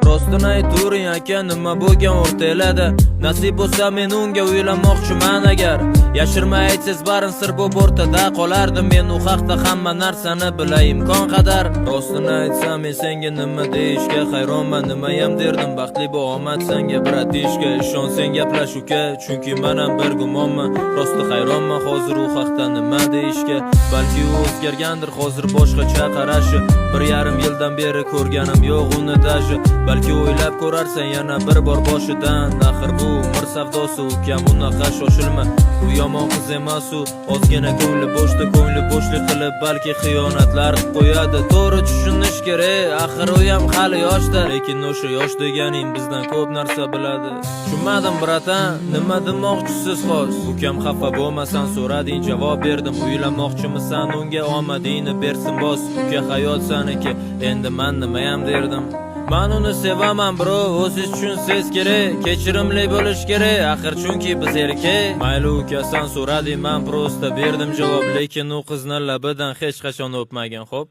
Rostini ayturing aka, nima bo'lgan o'rtalarda? Nasib bo'lsa men unga uylanmoqchiman agar. Yashirmay aytsiz barin sir bo'lib o'rtada qolardim. Men u haqda hamma narsani bilay imkon qadar. Rostini aytsam men senga nima deyishga hayronman. Nimayam derdim baxtli bu omad senga bratishka. Ishon sen gaplash uka, chunki men ham bir gumonman. Rosti hayronman hozir u haqda nima deyishga. Balki u o'zgargandir hozir boshqacha qarashi. 1,5 yildan beri ko'rganim yo'q uni daji. Balki o'ylab ko'rarsan yana bir bor boshidan. Axir bu umr savdosi ukam, unaqa shoshilma. U yomon qiz emas u, ozgina ko'ngli bo'shlik qilib balki xiyonatlar qilib qo'yadi. To'g'ri tushunish kerak, axir u ham hali yoshda. Lekin o'sha yosh deganing bizdan ko'p narsa biladi. Tushunmadim bratan, nima demoqchisiz xos? Ukam xafa bo'lmasan so'rading, javob berdim. Uylanmoqchimisan, unga omadingni bersin bos. Uka hayot saniki, endi men nima ham derdim. Men uni sevaman bro, o'zingiz tushunsangiz kerak. Kechirimli bo'lish kerak, axir chunki biz erkak. Mayli ukasan so'rading, men prosta berdim javob. Lekin u qizni labidan hech qachon o'pmagan, xo'p?